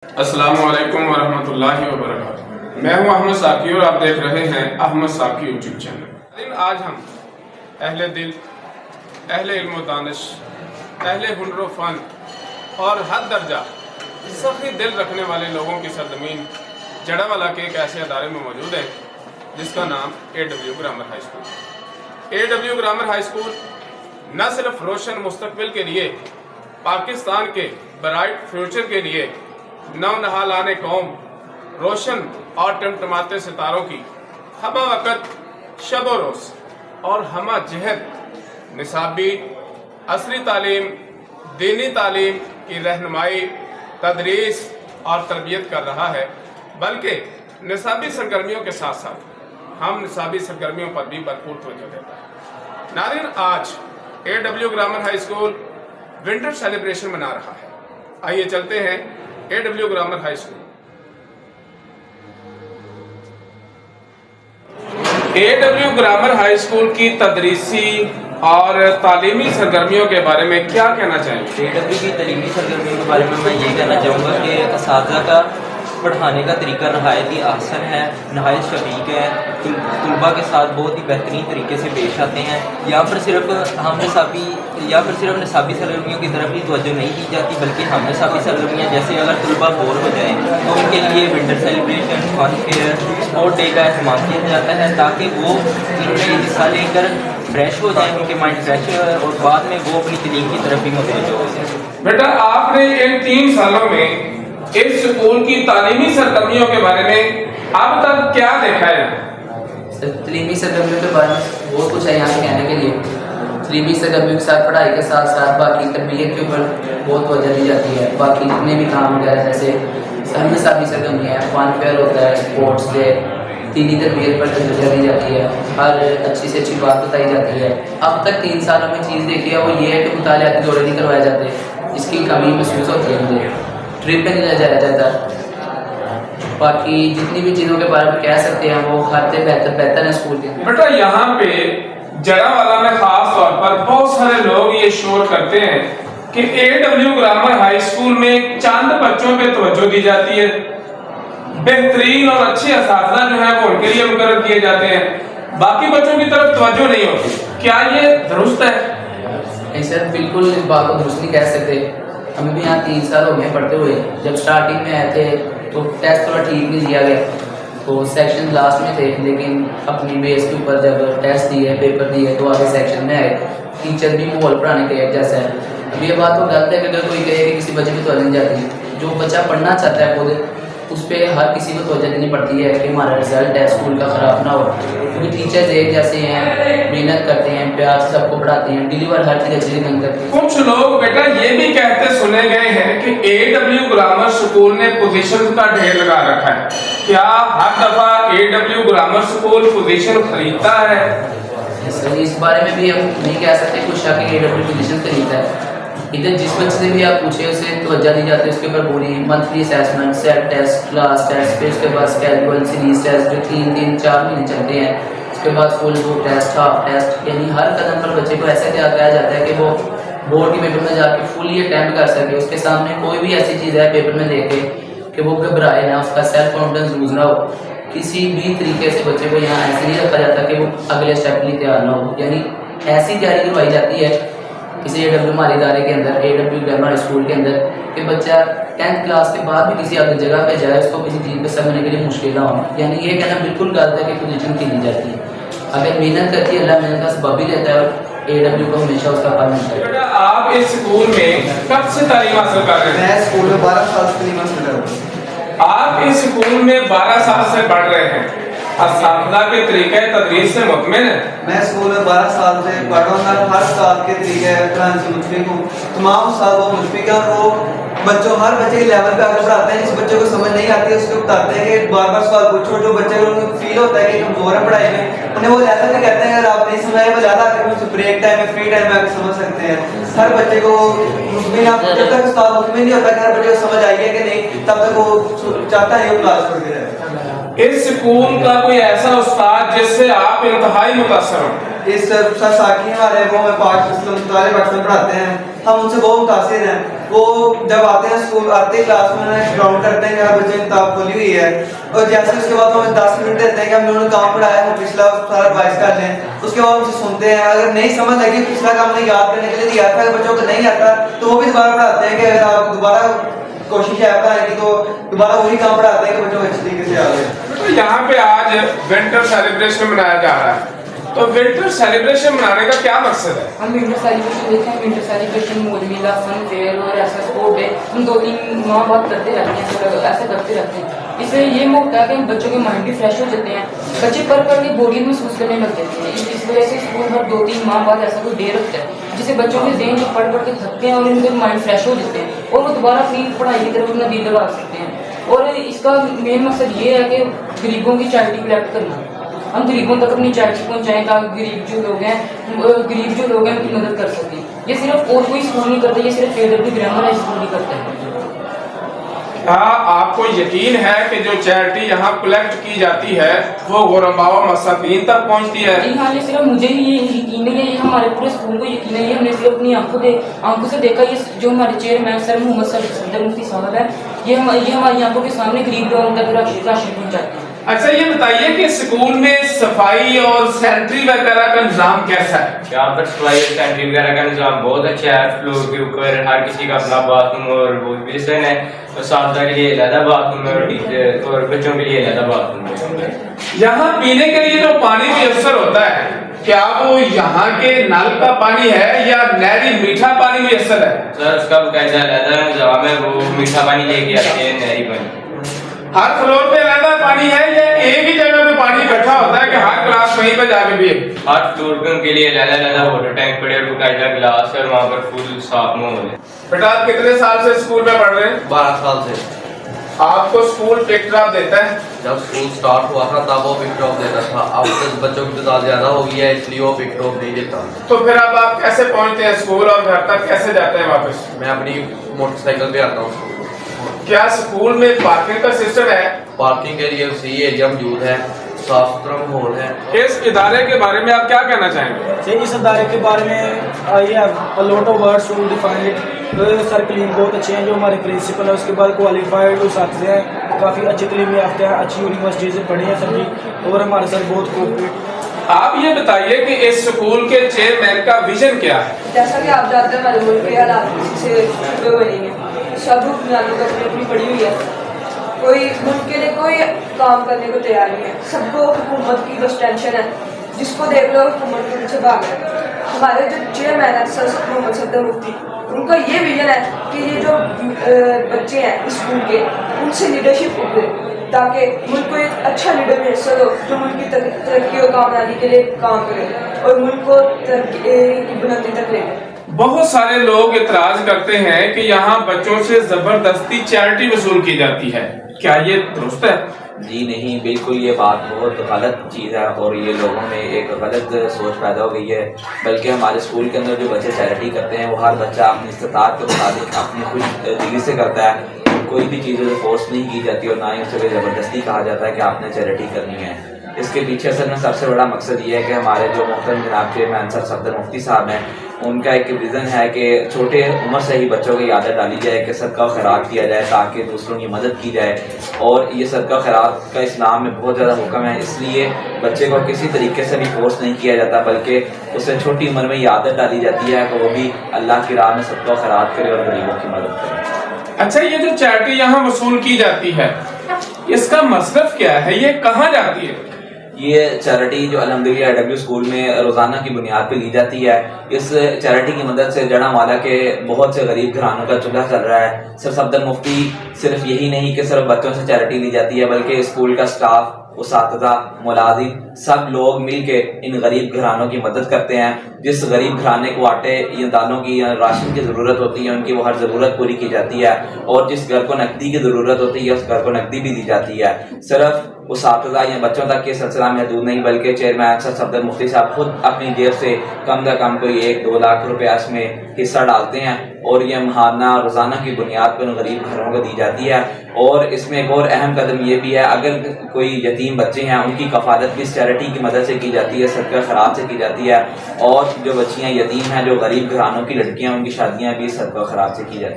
अस्सलामु अलैकुम वरहमतुल्लाहि वबरकातुहू। मैं हूं अहमद साकी और आप देख रहे हैं अहमद साकी यूट्यूब चैनल। आज हम अहले दिल, अहले इल्म व दानिश, अहले हुनर व फन और हर दर्जा सखी दिल रखने वाले लोगों की सरजमीन जड़ावाला के एक ऐसे अदारे में मौजूद है जिसका नाम AW grammar high school. AW grammar high school न सिर्फ रोशन मुस्तकबिल के लिए, पाकिस्तान के ब्राइट फ्यूचर के लिए नव नहालाने कौम, रोशन और टमटमाते सितारों की हमा वक़्त शब रोज़ और हमा जहद निसाबी असली तालीम, दीनी तालीम की रहनुमाई, तदरीस और तरबियत कर रहा है। बल्कि निसाबी सरगर्मियों के साथ साथ हम निसाबी सरगर्मियों पर भी भरपूर तवज्जो देता है। नाज़रीन, आज AW grammar high school winter celebration मना रहा है। आइए चलते हैं AW grammar high school. AW grammar high school की तदरीसी और तालीमी सरगर्मियों के बारे में क्या कहना चाहिए? AW की तालीमी सरगर्मियों के बारे में मैं ये कहना चाहूँगा कि असातिज़ा का पढ़ाने का तरीका नहायत ही आसान है, नहायत शफीक है, तलबा के साथ बहुत ही बेहतरीन तरीके से पेश आते हैं। यहाँ पर सिर्फ निसाबी सरगर्मियों की तरफ ही तवज्जो नहीं दी जाती, बल्कि हम निसाबी सरगर्मियाँ जैसे अगर तलबा बोर हो जाएँ तो उनके लिए winter celebration, fun fair, sport day का अहतमाम किया जाता है ताकि वो इनमें हिस्सा लेकर फ्रेश हो जाए, उनके माइंड फ्रेश हो और बाद में वो अपनी तलीम की तरफ भी मुतवज्जो हो जाए। बेटा, आपने इन 3 सालों में इस स्कूल की तालीमी सरगर्मियों के बारे में अब तक क्या देखा है? तलीमी सरगर्मियों के बारे में बहुत कुछ है यहाँ पे कहने के लिए। तलीमी सरगर्मियों के साथ पढ़ाई के साथ साथ बाकी तरबियत के ऊपर बहुत तवज्जो दी जाती है। बाकी जितने भी काम वगैरह जैसे निसाबी सरगर्मियाँ हैं, फन फेयर होता है, स्पोर्ट्स डे, दीनी तरबियत पर तवज्जो दी जाती है, हर अच्छी से अच्छी बात बताई जाती है। अब तक 3 सालों में चीज़ देखी है वो ये है कि मुतालियाती दौरे नहीं करवाए जाते, इसकी कमी महसूस होती है मुझे। ट्रिप पे नहीं ले जाया जाता। बाकी जितनी भी चीज़ों के बारे में कह सकते हैं वो हद से बेहतर है स्कूल के। बेटा, यहाँ पे जड़ावाला में खास तौर पर बहुत सारे लोग ये शोर करते हैं कि AW ग्रामर हाई स्कूल में चंद बच्चों पे तवज्जो दी जाती है, बेहतरीन और अच्छे असातिज़ा जो है वो उनके लिए मुकर्रर किए जाते हैं, बाकी बच्चों की तरफ तवज्जो नहीं होती। क्या ये दुरुस्त है? नहीं सर, बिल्कुल इस बात को दुरुस्त नहीं कह सकते। हमें भी यहाँ 3 साल हो गए पढ़ते हुए। जब स्टार्टिंग में आए थे तो टेस्ट थोड़ा ठीक नहीं दिया गया, तो सेक्शन लास्ट में थे, लेकिन अपनी बेस के ऊपर जब टेस्ट दिए, पेपर दिए तो आगे सेक्शन में आए। टीचर भी माहौल पढ़ाने के एक जैसा है। अब ये बात तो गलत है कि अगर कोई कहे कि किसी बच्चे की तवज्जो नहीं जाती। जो बच्चा पढ़ना चाहता है खुद, उस पर हर किसी को तवज्जो देनी पड़ती है कि हमारा रिजल्ट है स्कूल का ख़राब ना हो, क्योंकि टीचर्स एक जैसे हैं, मेहनत करते हैं, प्यार से सबको पढ़ाते हैं, डिलीवर हर चीज़ अच्छी नहीं करते। कुछ लोग बेटा ये भी कहते सुने गए हैं कि AW ग्रामर स्कूल ने पोजीशन का ढेर लगा रखा है। क्या हर दफा AW ग्रामर स्कूल पोजीशन खरीदता है? इस बारे में भी हम नहीं कह सकते कुछ शक AW पोजीशन खरीदता है। इधर जिस बच्चे से भी आप पूछे उसे तवज्जो दी जाती है, उसके ऊपर पूरी monthly assessment, set test, class test, फिर उसके बाद स्केजुअल सीरीज टेस्ट जो 3-4 महीने चलते हैं, उसके बाद full book test, half test, यानी हर कदम पर बच्चे को ऐसा तैयार किया जाता है कि वो बोर्ड के पेपर में जाके फुली अटैम्प्ट कर सके। उसके सामने कोई भी ऐसी चीज़ है पेपर में देखे कि वो घबराए ना, उसका सेल्फ कॉन्फिडेंस लूज ना हो। किसी भी तरीके से बच्चे को यहाँ ऐसे नहीं रखा जाता कि वो अगले स्टेप के लिए तैयार ना हो, यानी ऐसी तैयारी करवाई जाती है किसी AW हमारे इदारे के अंदर, AW ग्रामर स्कूल के अंदर, कि बच्चा 10th क्लास के बाद भी किसी अगली जगह पे जाए, उसको किसी चीज़ पे समझने के लिए मुश्किल ना हो। यानी ये कहना बिल्कुल गलत है कि पोजीशन खेली जाती है। अगर मेहनत करती है, अल्लाह मेहनत का सबब भी देता है और AW को हमेशा उसका फल मिलता है। बेटा, आप इस स्कूल में कब से तालीम हासिल कर रहे हैं? मैं स्कूल में 12 साल से तालीम हासिल कर रहा हूँ। आप इस स्कूल में 12 साल से पढ़ रहे हैं, असातिज़ा के तरीके तदरीस से मुतमिन है? मैं स्कूल में 12 साल से पढ़ रहा हूँ। हर साल के तरीके पढ़ाने से मुतफिक हूँ। तमाम साल वो मुतफिक है और वो बच्चों हर बच्चे के लेवल पे आकर पढ़ाते हैं। जिस बच्चे को समझ नहीं आती है उसको बताते हैं कि बार-बार सवाल पूछो। जो बच्चे को फील होता है कि कमजोर है पढ़ाई में, उन्हें वो ज़्यादा में कहते हैं अगर आप नहीं समझाए वो ज़्यादा आकर ब्रेक टाइम में, फ्री टाइम में आकर समझ सकते हैं। हर बच्चे को जब तक उस्ताद मुतमिन नहीं होता कि हर बच्चे को समझ आई है कि नहीं, तब तक वो चाहता है वो क्लास छोड़ के जाए। इस स्कूल का कोई ऐसा उस्ताद जिससे आप इंतहाई मुतासर हो? इस सर साकी हमारे वो हमें पाकिस्तान पढ़ाते हैं, हम उनसे बहुत मुतासिर हैं। वो जब आते हैं स्कूल, आते ही क्लास में उन्हें ग्राउंड करते हैं कि हर बच्चे की किताब खोली हुई है, और जैसे उसके बाद हमें 10 मिनट देते हैं कि हमने उन्हें काम पढ़ाया है, पिछला सारा रिवाइज कर लें। उसके बाद उनसे सुनते हैं, अगर नहीं समझ लगी, पिछला काम हमने याद करने के लिए दिया था, अगर बच्चों को नहीं आता तो वो भी दोबारा पढ़ाते हैं कि अगर आप दोबारा कोशिश है आपकी तो दोबारा वही काम पढ़ाते हैं कि बच्चों को अच्छी तरीके से याद है। तो यहाँ पे आज विंटर सेलिब्रेशन मनाया जा रहा है, तो विंटर सेलिब्रेशन मनाने का क्या मकसद है? हम विंटर सेलिब्रेशन देखते हैं, विंटर सेलिब्रेशन मौज मेला, फन फेयर और ऐसा स्पोर्ट है, हम 2-3 माह बाद करते रहते हैं, ऐसा करते रहते हैं। इससे ये होता है कि बच्चों के माइंड भी फ्रेश हो जाते हैं, बच्चे पढ़ के बोरियत महसूस करने लग जाते हैं। इस वजह से स्कूल हर 2-3 माह बाद ऐसा कोई डे रखता है जिससे बच्चों के ज़हन जो पढ़ के थकते हैं और उनके माइंड फ्रेश हो जाते हैं और वो दोबारा अपनी पढ़ाई की तरफ अपना दिल लगा सकते हैं। और इसका मेन मकसद ये है कि गरीबों की चैरिटी कलेक्ट करना, हम गरीबों तक अपनी चैरिटी पहुँचाएं ताकि गरीब जो लोग हैं उनकी मदद कर सकें। ये सिर्फ और कोई स्कूल नहीं करता, ये सिर्फ AWP ग्रामर हाई स्कूल ही करता है। आपको यकीन है कि जो चैरिटी यहाँ कलेक्ट की जाती है वो गुरबाओ मसाकीन तक पहुँचती है? जी हाँ, ये सिर्फ मुझे ही ये यकीन नहीं है, ये हमारे पूरे स्कूल को यकीन है। ये हमने सिर्फ अपनी आंखों से देखा। ये जो हमारे चेयरमैन सर मोहम्मद सफदर मुफ्ती साहब है, ये हमारी आंखों के सामने गरीब लोगों तक राशन पहुँचाते हैं। अच्छा, ये बताइए कि स्कूल में सफाई और सैनिटरी वगैरह का इंतजाम कैसा है? यहाँ पर सफाई और सैनिटरी वगैरह का इंतजाम बहुत अच्छा है। फ्लोर के ऊपर हर किसी का अपना बाथरूम और वो बेसिन है, और सादा के लिए अलग बाथरूम है, और टीचर और बच्चों के लिए अलग बाथरूम है। यहाँ पीने के लिए जो पानी मुयस्सर होता है, क्या वो यहाँ के नल का पानी है या नहरी मीठा पानी मुयस्सर है? सर उसका बकायदा अलग इंतजाम है, वो मीठा पानी लेके आते हैं, नहरी पानी। हर फ्लोर पे अलग पानी है या एक ही जगह पे पानी इकट्ठा होता है कि हर क्लास वहीं पे जाके पिए? हर फ्लोर पे उनके लिए अलग वाटर टैंक पड़े और बकायदा गिलास है, और वहाँ पर फुल साफ माहौल है। बेटा, आप कितने साल से स्कूल में पढ़ रहे हैं? 12 साल से। आपको स्कूल पिक ड्रॉप देता है? जब स्कूल स्टार्ट हुआ था तब वो पिक ड्रॉप देता था, अब तो बच्चों की तादाद ज्यादा हो गई है इसलिए वो पिक ड्रॉप नहीं देता। तो फिर अब आप कैसे पहुंचते हैं स्कूल और घर तक कैसे जाते हैं वापस? मैं अपनी मोटरसाइकिल पे आता हूँ। क्या स्कूल में पार्किंग का सिस्टम है? पार्किंग के लिए सही एरिया मौजूद है, साफ सुथरा माहौल है। इस इदारे के बारे में आप क्या कहना चाहेंगे? इस इदारे के बारे में ये lot of words to define it. Sir clean बहुत अच्छे हैं, जो हमारे प्रिंसिपल है, उसके बाद क्वालिफाइड उसातिज़ हैं, काफ़ी अच्छे तलीम याफ्ता हैं, अच्छी यूनिवर्सिटी से पढ़े हैं सर जी, और हमारे सर बहुत कोऑपरेट। आप ये बताइए कि इस स्कूल के चेयरमैन का विजन क्या है? जैसा कि आप जानते हैं हमारे मुल्क के हालात किसी से छुपे हुए नहीं है, सब बुनियादों को अपनी पड़ी हुई है, कोई मुल्क के लिए कोई काम करने को तैयार नहीं है, सबको हुकूमत की बस टेंशन है, जिसको देख लो हुकूमत के पीछे भाग है। हमारे जो चेयरमैन है सर मोहम्मद सफदर मुफ्ती, उनका ये विजन है कि ये जो बच्चे हैं इस स्कूल के, उनसे लीडरशिप उभरे ताकि मुल्क को एक अच्छा लीडर मिल हो जो मुल्क की तरक्की और कामयाबी के लिए काम करे और मुल्क को तरक्की की बुलंदी तक ले जाए। बहुत सारे लोग इतराज करते हैं कि यहाँ बच्चों से जबरदस्ती चैरिटी वसूल की जाती है, क्या ये दुरुस्त है? जी नहीं, बिल्कुल ये बात बहुत गलत चीज़ है और ये लोगों में एक गलत सोच पैदा हो गई है। बल्कि हमारे स्कूल के अंदर जो बच्चे चैरिटी करते हैं वो हर बच्चा अपनी इस्तात के मुताबिक अपनी खुश दिली से करता है, कोई भी चीज़ उसे फोर्स नहीं की जाती और ना ही उसे ज़बरदस्ती कहा जाता है कि आपने चैरिटी करनी है। इसके पीछे असल में सबसे बड़ा मकसद ये है कि हमारे जो मोहतरम जनाब चेयरमैन सर सफदर मुफ्ती साहब हैं, उनका एक विज़न है कि छोटे उम्र से ही बच्चों की आदत डाली जाए कि सदका खैरात किया जाए ताकि दूसरों की मदद की जाए। और ये सदका खैरात का इस्लाम में बहुत ज़्यादा हुक्म है, इसलिए बच्चे को किसी तरीके से भी फोर्स नहीं किया जाता, बल्कि उसे छोटी उम्र में ये आदत डाली जाती है कि वो भी अल्लाह की राह में सदका खैरात करे और गरीबों की मदद करे। अच्छा, ये जो चैरिटी यहाँ वसूल की जाती है इसका मसरफ क्या है, ये कहाँ जाती है? ये चैरिटी जो अल्हम्दुलिल्लाह AW स्कूल में रोज़ाना की बुनियाद पे ली जाती है। इस चैरिटी की मदद से जड़ावाला के बहुत से गरीब घरानों का चूल्हा चल रहा है। सर सफदर मुफ्ती सिर्फ यही नहीं कि सिर्फ बच्चों से चैरिटी ली जाती है, बल्कि स्कूल का स्टाफ, उसातिज़ा, मुलाजिम सब लोग मिल के इन गरीब घरानों की मदद करते हैं। जिस गरीब घराने को आटे या दालों की या राशन की ज़रूरत होती है उनकी वो हर ज़रूरत पूरी की जाती है, और जिस घर को नकदी की ज़रूरत होती है उस घर को नकदी भी दी जाती है। सिर्फ उसातिज़ा या बच्चों तक ये सिलसिला महदूद नहीं, बल्कि चेयरमैन सर सफदर मुफ्ती साहब खुद अपनी जेब से कम से कम कोई 1-2 लाख रुपया इसमें हिस्सा डालते हैं और ये महाना रोज़ाना की बुनियाद पर गरीब घरों को दी जाती है। और इसमें एक और अहम कदम ये भी है, अगर कोई यतीम बच्चे हैं उनकी कफ़ालत भी इस चैरिटी की मदद से की जाती है, सदका खैरात से की जाती है। और जो बच्चियाँ यतीम हैं, जो गरीब घरानों की लड़कियाँ, उनकी शादियाँ भी सदका खैरात से की जाती हैं।